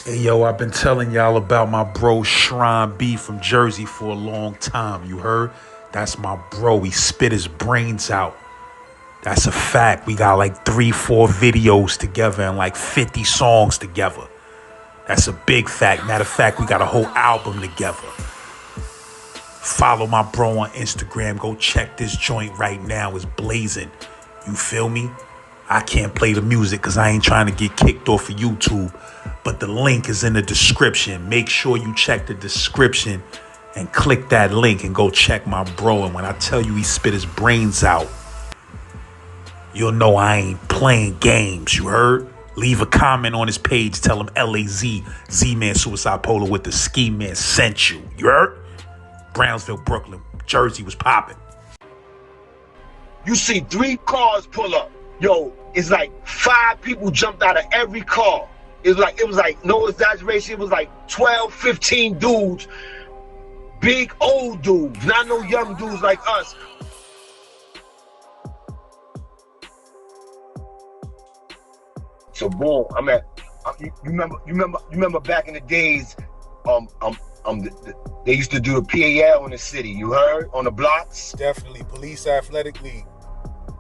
Hey yo, I've been telling y'all about my bro Shrine B from Jersey for a long time. You heard? That's my bro. He spit his brains out. That's a fact. We got like 3, 4 videos together and like 50 songs together. That's a big fact. Matter of fact, we got a whole album together. Follow my bro on Instagram. Go check this joint right now. It's blazing. You feel me? I can't play the music because I ain't trying to get kicked off of YouTube. But the link is in the description. Make sure you check the description and click that link and go check my bro. And when I tell you he spit his brains out, you'll know I ain't playing games. You heard? Leave a comment on his page. Tell him LAZ, Z-Man Suicide Polo with the Ski Man sent you. You heard? Brownsville, Brooklyn, Jersey was popping. You see 3 cars pull up. Yo, it's like 5 people jumped out of every car. It was like no exaggeration. It was like 12, 15 dudes, big old dudes, not no young dudes like us. So boom, you remember back in the days, they used to do the PAL in the city. You heard on the blocks? Definitely, Police Athletic League.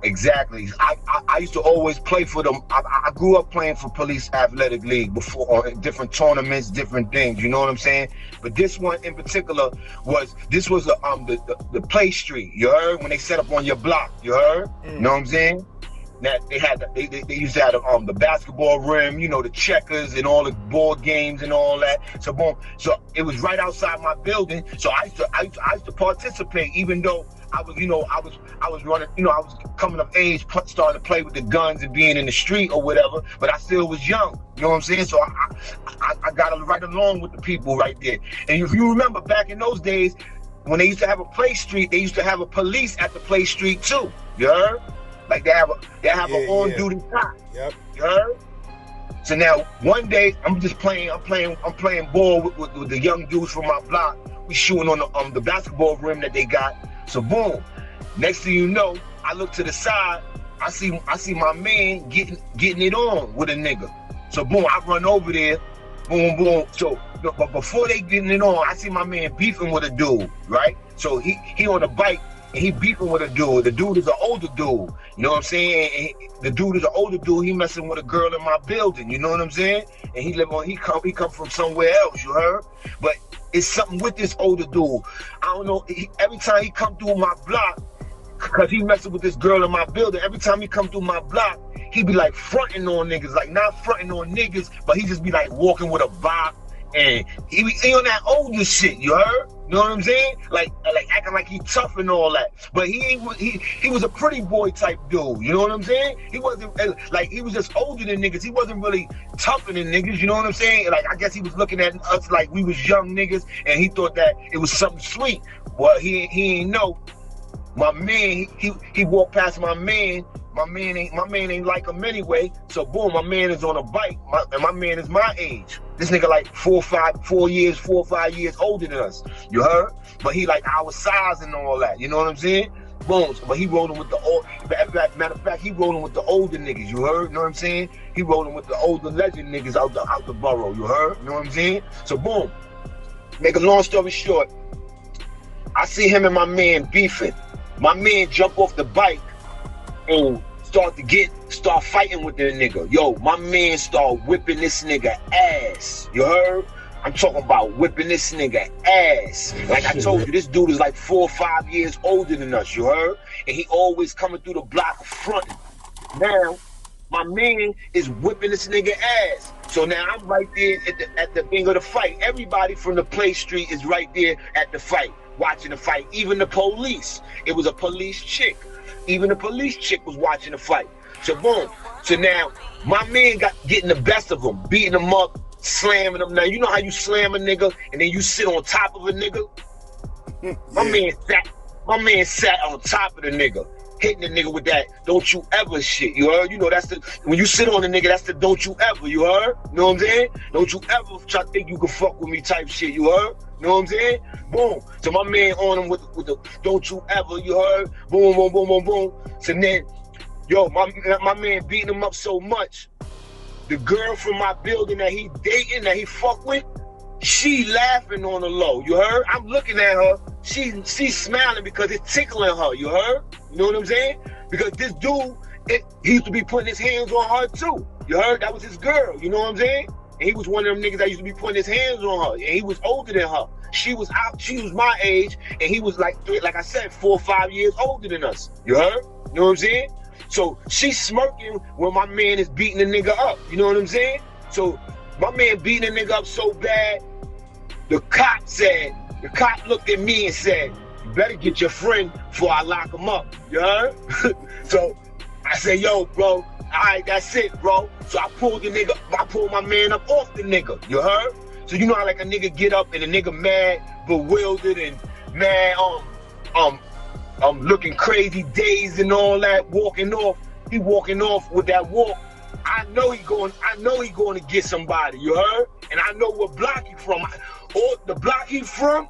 Exactly. I used to always play for them. I grew up playing for Police Athletic League before, on different tournaments, different things. You know what I'm saying? But this one in particular was the play street. You heard when they set up on your block. You heard? You know what I'm saying? Now they used to have the basketball rim, you know, the checkers and all the board games and all that. So boom, so it was right outside my building. So I used to participate, even though I was running, you know, I was coming of age, starting to play with the guns and being in the street or whatever, but I still was young, you know what I'm saying? So I got right along with the people right there. And if you remember back in those days, when they used to have a play street, they used to have a police at the play street too, you heard? Like they have an on-duty cop, Yep. you heard? So now one day I'm playing ball with the young dudes from my block. We shooting on the basketball rim that they got. So boom, next thing you know, I look to the side, I see my man getting it on with a nigga. So boom, I run over there, boom, boom. So but before they getting it on, I see my man beefing with a dude, right? So he on a bike and he beefing with a dude. The dude is an older dude, you know what I'm saying? And the dude is an older dude, he messing with a girl in my building, you know what I'm saying? And he come from somewhere else, you heard? But it's something with this older dude. I don't know, every time he come through my block, cause he messing with this girl in my building, every time he come through my block, he be like fronting on niggas, like not fronting on niggas, but he just be like walking with a bop, and he on that older shit, you heard? You know what I'm saying? Like acting like he tough and all that. But he was a pretty boy type dude, you know what I'm saying? He wasn't, like, he was just older than niggas. He wasn't really tougher than niggas, you know what I'm saying? Like, I guess he was looking at us like we was young niggas, and he thought that it was something sweet. Well, he ain't know. My man, he walked past my man. My man ain't like him anyway. So boom, my man is on a bike, and my man is my age. This nigga like 4 or 5 years older than us. You heard? But he like our size and all that. You know what I'm saying? Boom. But he rolling with the old. Matter of fact, he rolling with the older niggas. You heard? You know what I'm saying? He rolling with the older legend niggas out the borough. You heard? You know what I'm saying? So boom. Make a long story short, I see him and my man beefing. My man jump off the bike and start fighting with the nigga. Yo, my man start whipping this nigga ass. You heard? I'm talking about whipping this nigga ass. Like I told you, this dude is like 4 or 5 years older than us, you heard? And he always coming through the block fronting. Now, my man is whipping this nigga ass. So now I'm right there at the thing of the fight. Everybody from the play street is right there at the fight, watching the fight. Even the police. It was a police chick. Even the police chick was watching the fight. So boom. So now my man getting the best of him, beating him up, slamming him. Now you know how you slam a nigga and then you sit on top of a nigga? My man sat on top of the nigga, hitting the nigga with that don't you ever shit. You heard? You know that's the, when you sit on the nigga, that's the don't you ever, you heard? You know what I'm saying? Don't you ever try to think you can fuck with me type shit, you heard? You know what I'm saying? Boom. So my man on him with the don't you ever, you heard? Boom, boom, boom, boom, boom. So then, yo, my man beating him up so much the girl from my building that he dating, that he fuck with, she laughing on the low. You heard? I'm looking at her. She's smiling because it's tickling her. You heard? You know what I'm saying? Because this dude, he used to be putting his hands on her too. You heard? That was his girl. You know what I'm saying? And he was one of them niggas that used to be putting his hands on her. And he was older than her. She was my age, and he was like I said, 4 or 5 years older than us. You heard? You know what I'm saying? So she's smirking when my man is beating the nigga up. You know what I'm saying? So my man beating the nigga up so bad, the cop looked at me and said, "You better get your friend before I lock him up." You heard? So I said, "Yo, bro, all right, that's it, bro." So I pulled my man up off the nigga. You heard? So you know how like a nigga get up and a nigga mad, bewildered, and mad, looking crazy, dazed and all that, walking off. He walking off with that walk. I know he going to get somebody. You heard? And I know what block he from. Or the block he from,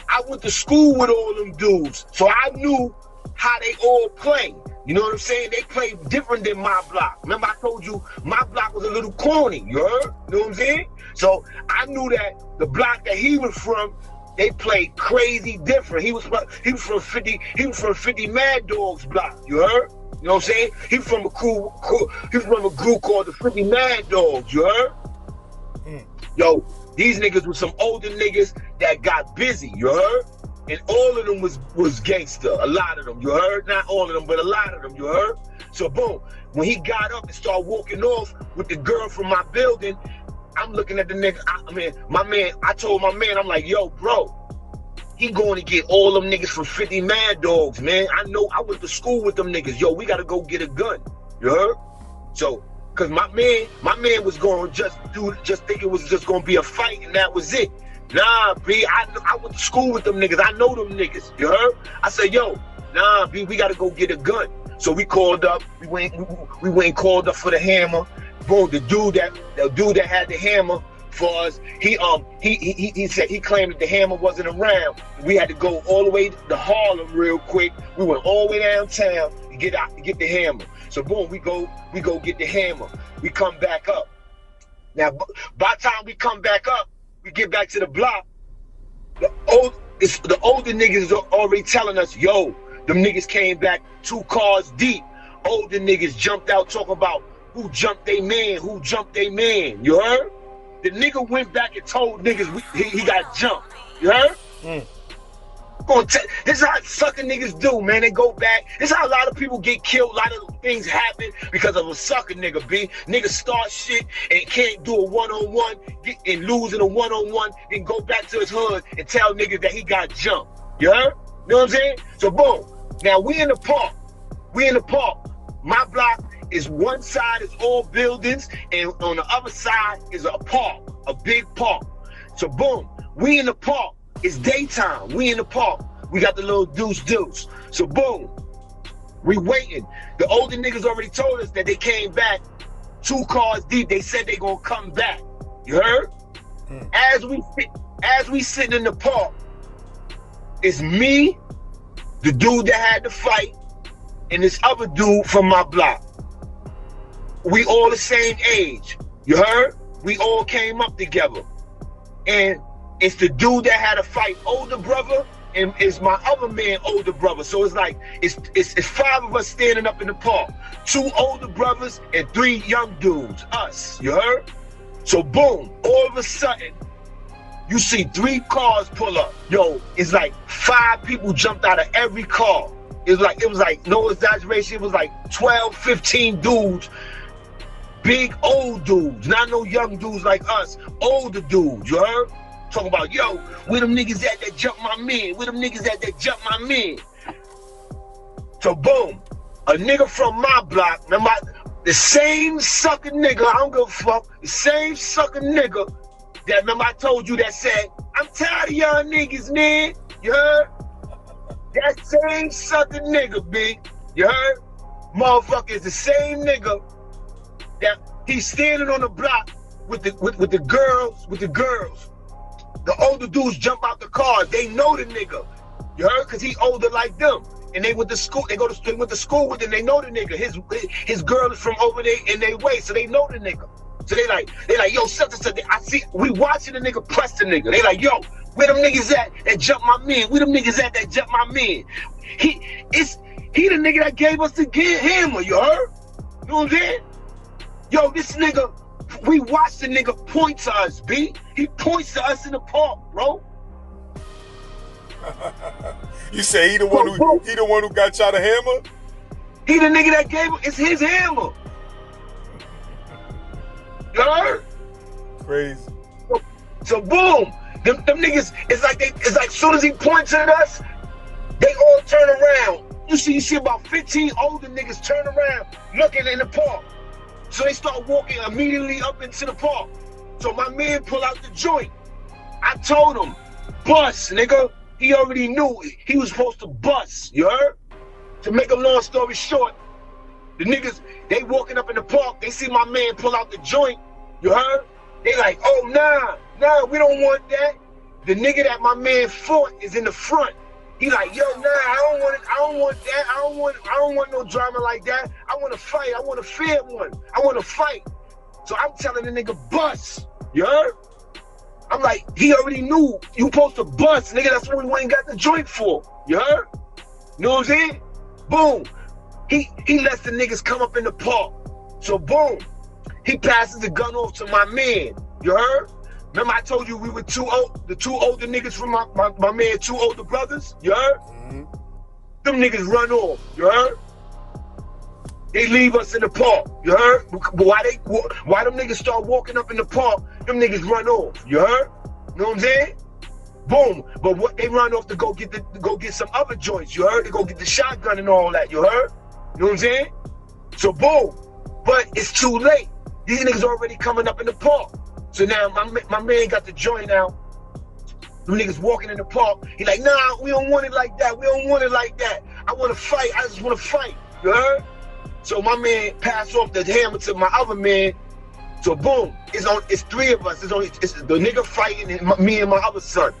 I went to school with all them dudes, so I knew how they all play. You know what I'm saying? They play different than my block. Remember I told you my block was a little corny. You heard? You know what I'm saying? So I knew that the block that he was from, they played crazy different. He was from 50 Mad Dogs block. You heard? You know what I'm saying? He was from a group called the 50 Mad Dogs. You heard? Yo, these niggas were some older niggas that got busy. You heard? And all of them was gangster. A lot of them. You heard? Not all of them, but a lot of them. You heard? So boom, when he got up and started walking off with the girl from my building, I'm looking at the nigga. I told my man, I'm like, yo, bro, he going to get all them niggas from 50 Mad Dogs, man. I know, I went to school with them niggas. Yo, we got to go get a gun. You heard? So, because my man was going to just think it was just going to be a fight and that was it. Nah, B, I went to school with them niggas. I know them niggas. You heard? I said, yo, nah, B, we got to go get a gun. So we called up. We went and called up for the hammer. Boom, the dude that had the hammer for us, he said, he claimed that the hammer wasn't around. We had to go all the way to Harlem real quick. We went all the way downtown to get the hammer. So boom, we go get the hammer. We come back up. Now, by the time we come back up, we get back to the block. The older niggas are already telling us, yo, them niggas came back 2 cars deep. Older niggas jumped out talking about who jumped they man, who jumped they man. You heard? The nigga went back and told niggas he got jumped. You heard? This is how sucker niggas do, man. They go back. This is how a lot of people get killed. A lot of things happen because of a sucker nigga, B. Niggas start shit and can't do a one-on-one and lose in a one-on-one, then go back to his hood and tell niggas that he got jumped. You heard? You know what I'm saying? So boom. Now we in the park. My block is one side is all buildings, and on the other side is a park, a big park. So boom, we in the park. It's daytime. We in the park. We got the little deuce. So boom, we waiting. The older niggas already told us that they came back 2 cars deep. They said they gonna come back. You heard? As we sitting in the park, it's me, the dude that had the fight, and this other dude from my block. We all the same age. You heard? We all came up together. And it's the dude that had a fight, older brother, and it's my other man, older brother. So it's like, it's 5 of us standing up in the park. 2 older brothers and 3 young dudes, us, you heard? So boom, all of a sudden, you see 3 cars pull up. Yo, it's like 5 people jumped out of every car. It was like, no exaggeration, it was like 12, 15 dudes, big old dudes, not no young dudes like us, older dudes, you heard? Talking about, yo, where them niggas at that jump my man? Where them niggas at that jump my man? So boom, a nigga from my block, remember, the same sucker nigga, I don't give a fuck, the same sucker nigga that, remember I told you that said, I'm tired of y'all niggas, man, you heard? That same sucker nigga, B, you heard? Motherfucker is the same nigga that he's standing on the block with the girls. The older dudes jump out the car. They know the nigga. You heard? Cause he older like them. And they went to school. They went to school with him. They know the nigga. His girl is from over there in their way, so they know the nigga. So they like, yo, such and such. I see, we watching the nigga press the nigga. They like, yo, where them niggas at that jumped my man? Where them niggas at that jumped my man? He the nigga that gave us the hammer, you heard? You know what I'm saying? Yo, this nigga, we watched the nigga point to us, B. He points to us in the park, bro. You say he the one who got y'all the hammer? He the nigga that gave him, it's his hammer. You heard? Crazy. So boom, them niggas, it's like soon as he points at us, they all turn around. You see about 15 older niggas turn around looking in the park. So they start walking immediately up into the park. So my man pull out the joint. I told him, bust, nigga. He already knew he was supposed to bust, you heard? To make a long story short, the niggas, they walking up in the park, they see my man pull out the joint, you heard? They like, oh, nah, we don't want that. The nigga that my man fought is in the front. He like, yo, nah, I don't want that. I don't want no drama like that. I want to fight. I want a fair one. I want to fight. So I'm telling the nigga, bust, you heard? I'm like, he already knew you supposed to bust, nigga. That's what we went and got the joint for, you heard? You know what I'm saying? Boom. He lets the niggas come up in the park. So boom, he passes the gun off to my man, you heard? Remember I told you we were the two older niggas from my man, two older brothers, you heard? Mm-hmm. Them niggas run off, you heard? They leave us in the park, you heard? But why them niggas start walking up in the park, them niggas run off, you heard? You know what I'm saying? Boom. But what they run off to go get some other joints, you heard? To go get the shotgun and all that, you heard? You know what I'm saying? So boom. But it's too late. These niggas already coming up in the park. So now my man got the joint out. Them niggas walking in the park. He like, nah, we don't want it like that. We don't want it like that. I want to fight. I just want to fight. You heard? So my man passed off the hammer to my other man. So boom, it's three of us. It's the nigga fighting and me and my other son.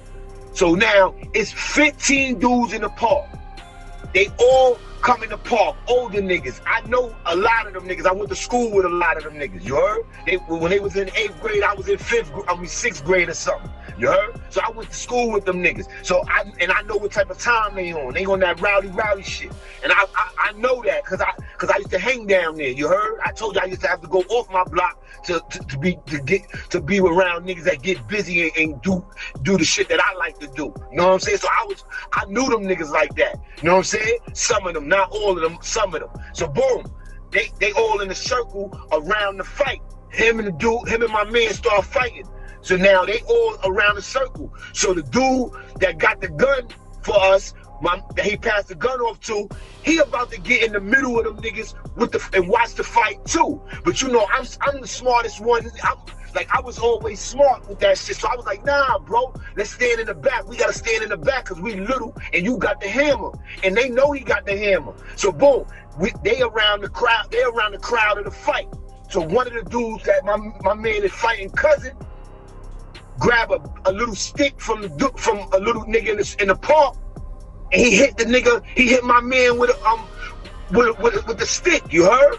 So now it's 15 dudes in the park. They all come in the park, older niggas. I know a lot of them niggas. I went to school with a lot of them niggas. You heard? When they was in 8th grade, I was in 6th grade or something. You heard? So I went to school with them niggas. So I know what type of time they on. They on that rowdy shit. And I know that because I used to hang down there. You heard? I told you I used to have to go off my block to be around niggas that get busy and do the shit that I like to do. You know what I'm saying? So I knew them niggas like that. You know what I'm saying? Some of them, not all of them, some of them. So boom, they all in a circle around the fight. Him and my man start fighting. So now they all around the circle. So the dude that got the gun for us, that he passed the gun off to, he about to get in the middle of them niggas and watch the fight too. But you know, I'm the smartest one. I was always smart with that shit. So I was like, nah, bro, let's stand in the back. We gotta stand in the back because we little and you got the hammer. And they know he got the hammer. So boom, they around the crowd. They around the crowd of the fight. So one of the dudes that my man is fighting cousin, grab a little stick from a little nigga in the park, and he hit the nigga. He hit my man with the stick. You heard?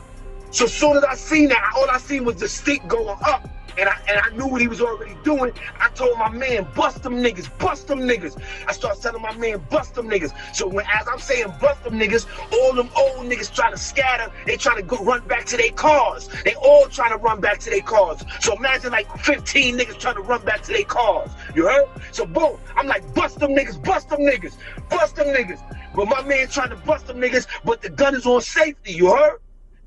So as soon as I seen that, all I seen was the stick going up, and I knew what he was already doing. I told my man, bust them niggas, bust them niggas. I started telling my man, bust them niggas. So as I'm saying bust them niggas, all them old niggas trying to scatter. They trying to go run back to their cars. They all trying to run back to their cars. So imagine like 15 niggas trying to run back to their cars. You heard? So boom, I'm like, bust them niggas, bust them niggas, bust them niggas. But my man trying to bust them niggas, but the gun is on safety. You heard?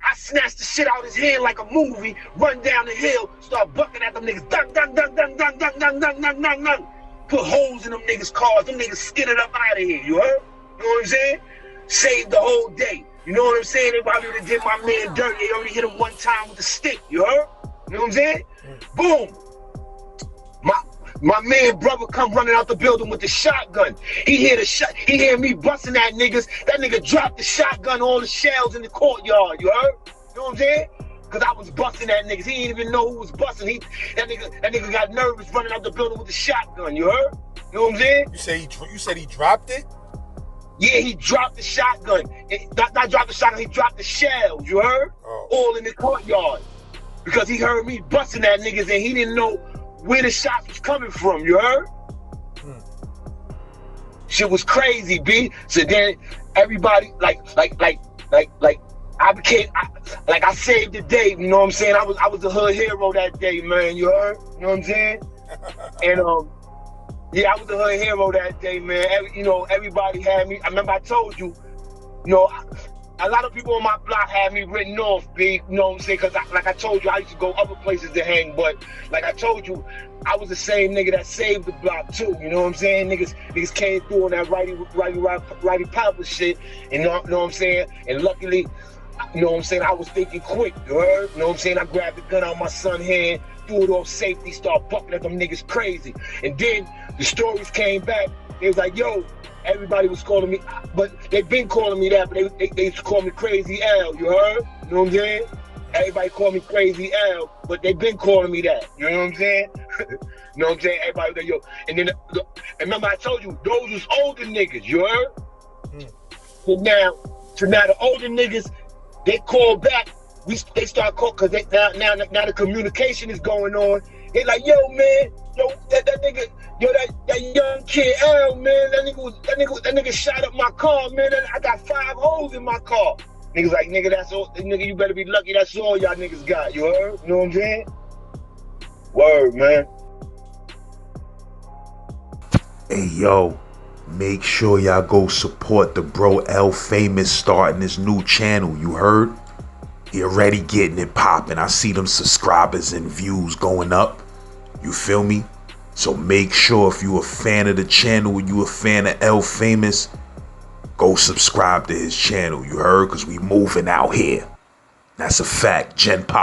I snatched the shit out his hand like a movie, run down the hill, start bucking at them niggas, dun, dun, dun, dun, dun, dun, dun, dun, dun, dun, dun. Put holes in them niggas' cars, them niggas skidded up out of here, you heard? You know what I'm saying? Saved the whole day. You know what I'm saying? They probably would have did my man dirty. They only hit him one time with the stick, you heard? You know what I'm saying? Boom. My man brother come running out the building with the shotgun. He hear me busting at niggas. That nigga dropped the shotgun, all the shells in the courtyard, you heard? You know what I'm saying? Cause I was busting at niggas. He didn't even know who was busting. That nigga got nervous running out the building with the shotgun, you heard? You know what I'm saying? You said he dropped it? Yeah, he dropped the shotgun. Not dropped the shotgun, he dropped the shells, you heard? Oh. All in the courtyard. because he heard me busting at niggas and he didn't know where the shots was coming from, you heard? Shit was crazy, B. So then everybody, like, I saved the day, you know what I'm saying? I was the hood hero that day, man, you heard? You know what I'm saying? And, yeah, I was the hood hero that day, man. Everybody had me. I remember I told you, a lot of people on my block had me written off, B. You know what I'm saying? Because, like I told you, I used to go other places to hang. But, like I told you, I was the same nigga that saved the block, too. You know what I'm saying? Niggas came through on that righty papa shit. And, you know what I'm saying? And luckily, you know what I'm saying, I was thinking quick, you heard? You know what I'm saying? I grabbed the gun out of my son's hand, threw it off safety, started bucking at them niggas crazy. And then the stories came back. They was like, yo, everybody was calling me, but they've been calling me that, but they used to call me Crazy L, you heard? You know what I'm saying? Everybody call me Crazy L, but they've been calling me that, you know what I'm saying? You know what I'm saying? Everybody was like, yo, and then, and remember I told you, those was older niggas, you heard? So now the older niggas, they call back, they start calling, because now the communication is going on. They like, yo, man, that nigga, that young kid L, man, that nigga shot up my car, man. I got 5 holes in my car. Niggas like, nigga, that's all, nigga, you better be lucky that's all y'all niggas got, you heard? You know what I'm saying? Word, man. Hey, yo, make sure y'all go support the bro L.Famous starting this new channel, you heard? He already getting it popping. I see them subscribers and views going up. You feel me? So make sure if you a fan of the channel, you a fan of L.Famous, go subscribe to his channel, you heard? Because we moving out here. That's a fact. Gen Pop.